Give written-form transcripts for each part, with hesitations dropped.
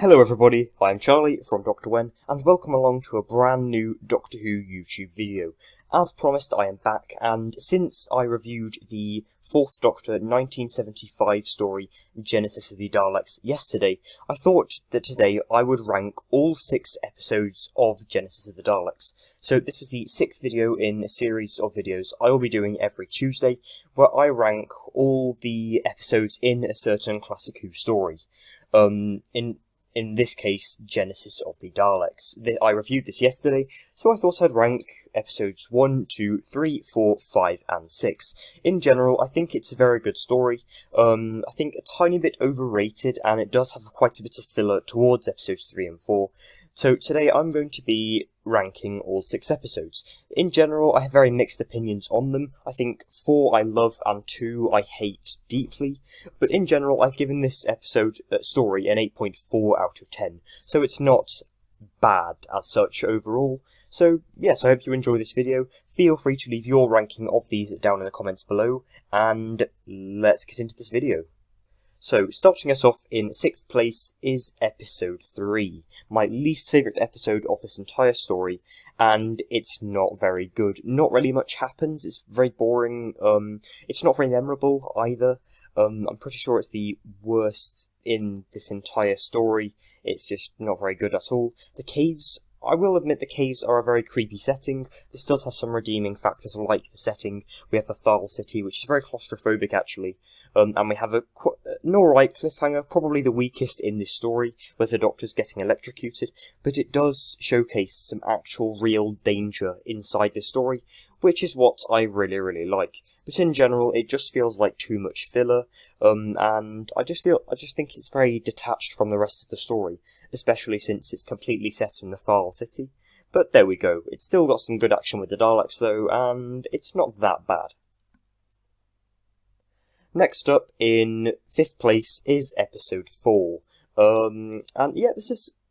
Hello everybody, I'm Charlie from Dr. Wen, and welcome along to a brand new Doctor Who YouTube video. As promised, I am back, and since I reviewed the 4th Doctor 1975 story, Genesis of the Daleks, yesterday, I thought that today I would rank all 6 episodes of Genesis of the Daleks. So this is the 6th video in a series of videos I will be doing every Tuesday, where I rank all the episodes in a certain Classic Who story. In this case, Genesis of the Daleks. I reviewed this yesterday, so I thought I'd rank episodes 1, 2, 3, 4, 5, and 6. In general, I think it's a very good story. I think a tiny bit overrated, and it does have quite a bit of filler towards episodes 3 and 4. So today I'm going to be ranking all 6 episodes. In general, I have very mixed opinions on them. I think 4 I love and 2 I hate deeply. But in general, I've given this story an 8.4 out of 10. So it's not bad as such overall. So yes, I hope you enjoy this video. Feel free to leave your ranking of these down in the comments below. And let's get into this video. So, starting us off in 6th place is episode 3, my least favourite episode of this entire story, and it's not very good. Not really much happens, it's very boring, it's not very memorable either. I'm pretty sure it's the worst in this entire story. It's just not very good at all. The caves, I will admit the caves are a very creepy setting. This does have some redeeming factors like the setting. We have the Thal City, which is very claustrophobic actually. And we have an alright cliffhanger, probably the weakest in this story, where the Doctor's getting electrocuted, but it does showcase some actual real danger inside the story, which is what I really like. But in general, it just feels like too much filler, and I just think it's very detached from the rest of the story, especially since it's completely set in the Thal City. But there we go, it's still got some good action with the Daleks though, and it's not that bad. Next up, in 5th place, is episode 4. And yeah,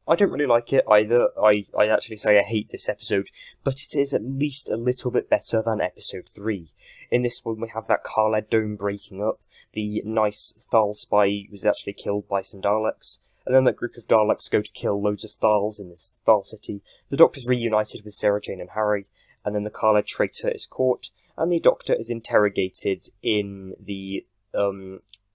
I don't really like it either. I actually say I hate this episode, but it is at least a little bit better than episode 3. In this one, we have that Khaled dome breaking up, the nice Thal spy was actually killed by some Daleks, and then that group of Daleks go to kill loads of Thals in this Thal city. The Doctor's reunited with Sarah Jane and Harry, and then the Khaled traitor is caught, and the Doctor is interrogated in the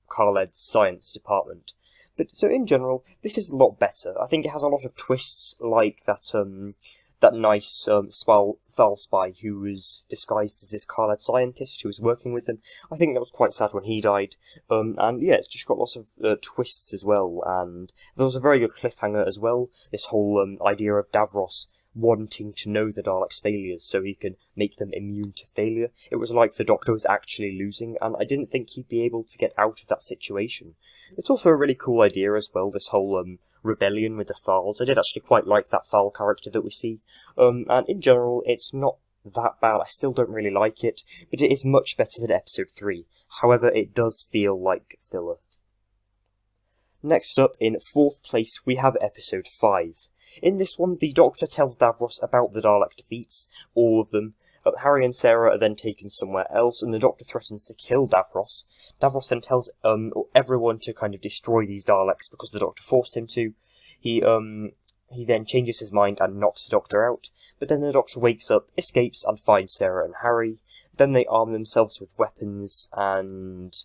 Khaled's science department. But so in general, this is a lot better. I think it has a lot of twists, like that nice Thal spy who was disguised as this Khaled scientist who was working with them. I think that was quite sad when he died. And yeah, it's just got lots of twists as well. And there was a very good cliffhanger as well. This whole idea of Davros wanting to know the Daleks' failures so he can make them immune to failure. It was like the Doctor was actually losing, and I didn't think he'd be able to get out of that situation. It's also a really cool idea as well, this whole rebellion with the Thals. I did actually quite like that Thal character that we see. And in general, it's not that bad. I still don't really like it, but it is much better than episode 3. However, it does feel like filler. Next up, in 4th place, we have episode 5. In this one, the Doctor tells Davros about the Dalek defeats, all of them. Harry and Sarah are then taken somewhere else, and the Doctor threatens to kill Davros. Davros then tells everyone to kind of destroy these Daleks because the Doctor forced him to. He then changes his mind and knocks the Doctor out, but then the Doctor wakes up, escapes, and finds Sarah and Harry. Then they arm themselves with weapons, and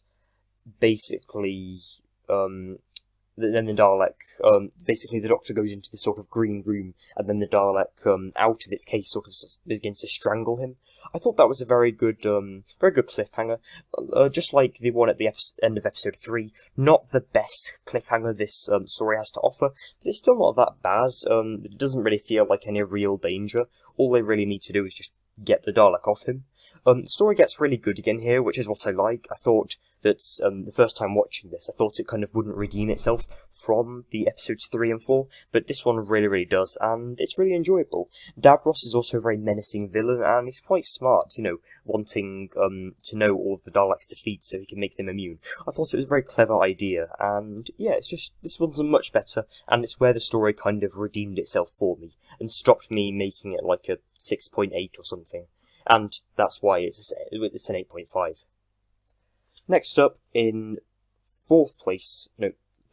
basically then the Dalek, basically the Doctor goes into this sort of green room, and then the Dalek, out of its case, sort of begins to strangle him. I thought that was a very good cliffhanger, just like the one at the end of episode 3. Not the best cliffhanger this story has to offer, but it's still not that bad. It doesn't really feel like any real danger. All they really need to do is just get the Dalek off him. The story gets really good again here, which is what I like. I thought that the first time watching this, I thought it kind of wouldn't redeem itself from the episodes 3 and 4, but this one really does, and it's really enjoyable. Davros is also a very menacing villain, and he's quite smart, wanting to know all of the Daleks' defeats so he can make them immune. I thought it was a very clever idea, and yeah, it's just, this one's much better, and it's where the story kind of redeemed itself for me, and stopped me making it like a 6.8 or something. And that's why it's an 8.5. Next up, in 3rd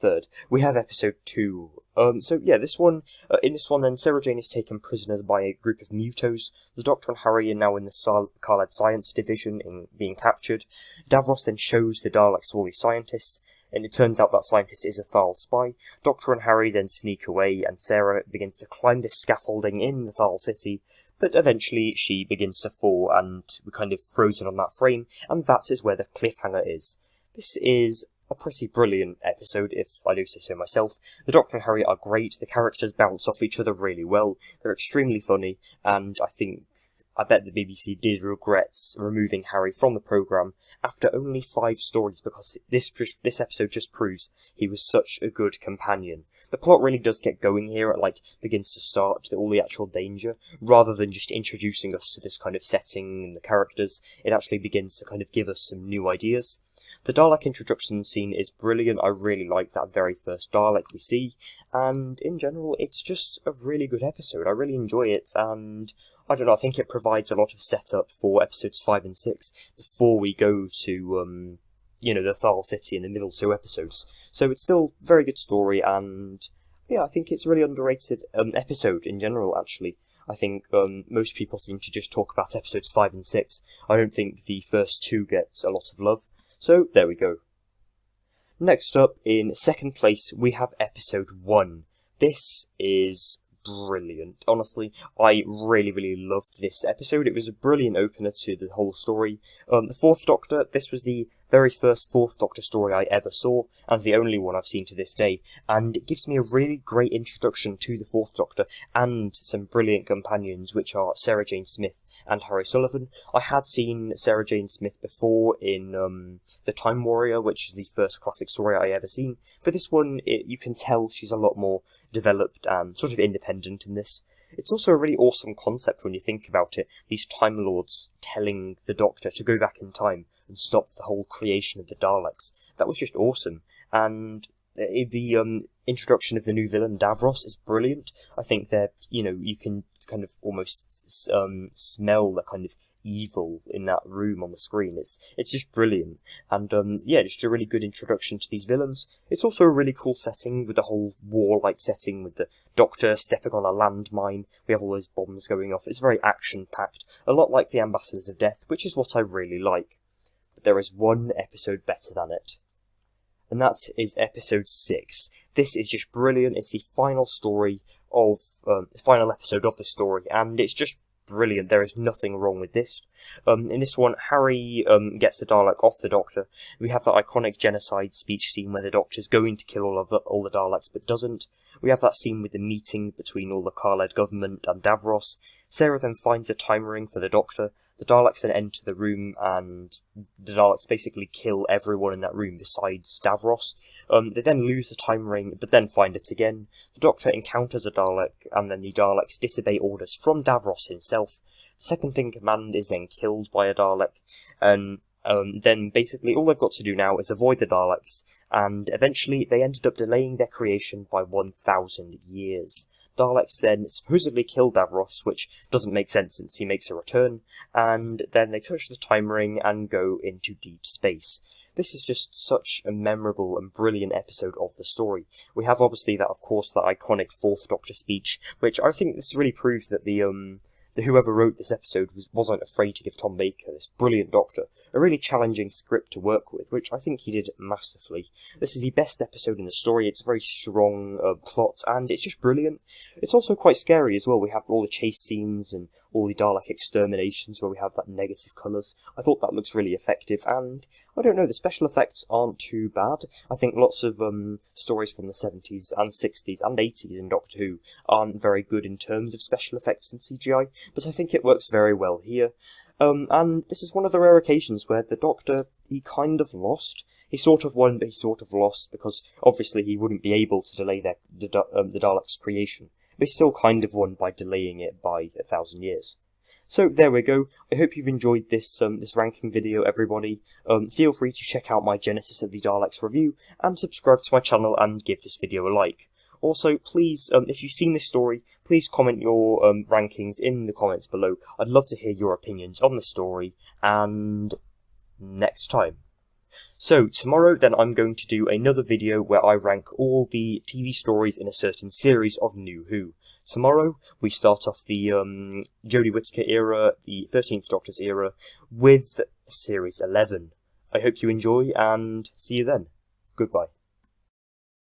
third, we have episode 2. So yeah, this one, in this one then, Sarah Jane is taken prisoners by a group of mutos. The Doctor and Harry are now in the Carlad Science Division being captured. Davros then shows the Daleks to all these scientists, and it turns out that scientist is a Thal spy. Doctor and Harry then sneak away, and Sarah begins to climb this scaffolding in the Thal city, but eventually she begins to fall, and we're kind of frozen on that frame, and that is where the cliffhanger is. This is a pretty brilliant episode, if I do say so myself. The Doctor and Harry are great, the characters bounce off each other really well, they're extremely funny, and I bet the BBC did regret removing Harry from the programme after only 5 stories, because this episode just proves he was such a good companion. The plot really does get going here, it begins to start all the actual danger, rather than just introducing us to this kind of setting and the characters. It actually begins to kind of give us some new ideas. The Dalek introduction scene is brilliant. I really like that very first Dalek we see, and in general it's just a really good episode. I really enjoy it, and I don't know, I think it provides a lot of setup for episodes 5 and 6 before we go to, the Thal City in the middle 2 episodes. So it's still a very good story, and yeah, I think it's a really underrated episode in general, actually. I think most people seem to just talk about episodes 5 and 6. I don't think the first 2 get a lot of love. So there we go. Next up, in second place, we have episode 1. This is brilliant. Honestly, I really, really loved this episode. It was a brilliant opener to the whole story. The Fourth Doctor, this was the very first Fourth Doctor story I ever saw, and the only one I've seen to this day, and it gives me a really great introduction to the Fourth Doctor, and some brilliant companions, which are Sarah Jane Smith and Harry Sullivan. I had seen Sarah Jane Smith before in The Time Warrior, which is the first classic story I ever seen, but this one, you can tell she's a lot more developed and sort of independent in this. It's also a really awesome concept when you think about it, these Time Lords telling the Doctor to go back in time and stop the whole creation of the Daleks. That was just awesome, and the introduction of the new villain, Davros, is brilliant. I think you can kind of almost smell the kind of evil in that room on the screen. It's just brilliant, and just a really good introduction to these villains. It's also a really cool setting with the whole war-like setting with the Doctor stepping on a landmine. We have all those bombs going off. It's very action-packed, a lot like the Ambassadors of Death, which is what I really like. But there is one episode better than it, and that is episode 6. This is just brilliant. It's the final story of the final episode of the story, and it's just brilliant. There is nothing wrong with this. In this one, Harry gets the Dalek off the Doctor. We have that iconic genocide speech scene where the Doctor's going to kill all the Daleks but doesn't. We have that scene with the meeting between all the Carlad government and Davros. Sarah then finds the time ring for the Doctor. The Daleks then enter the room, and the Daleks basically kill everyone in that room besides Davros. They then lose the time ring, but then find it again. The Doctor encounters a Dalek, and then the Daleks disobey orders from Davros himself. The second in command is then killed by a Dalek, and then basically all they've got to do now is avoid the Daleks, and eventually they ended up delaying their creation by 1,000 years. Daleks then supposedly kill Davros, which doesn't make sense since he makes a return, and then they touch the time ring and go into deep space. This is just such a memorable and brilliant episode of the story. We have obviously that iconic Fourth Doctor speech, which I think this really proves that whoever wrote this episode wasn't afraid to give Tom Baker, this brilliant Doctor, a really challenging script to work with, which I think he did masterfully. This is the best episode in the story. It's a very strong plot, and it's just brilliant. It's also quite scary as well. We have all the chase scenes and all the Dalek exterminations where we have that negative colours. I thought that looks really effective, and I don't know, the special effects aren't too bad. I think lots of stories from the 70s and 60s and 80s in Doctor Who aren't very good in terms of special effects and CGI, but I think it works very well here. And this is one of the rare occasions where the Doctor, he kind of lost. He sort of won, but he sort of lost, because obviously he wouldn't be able to delay the Daleks' creation. But he still kind of won by delaying it by 1,000 years. So there we go. I hope you've enjoyed this ranking video, everybody. Feel free to check out my Genesis of the Daleks review, and subscribe to my channel and give this video a like. Also, please, if you've seen this story, please comment your rankings in the comments below. I'd love to hear your opinions on the story, and next time. So tomorrow then I'm going to do another video where I rank all the TV stories in a certain series of New Who. Tomorrow we start off the Jodie Whittaker era, the 13th Doctor's era, with Series 11. I hope you enjoy and see you then. Goodbye.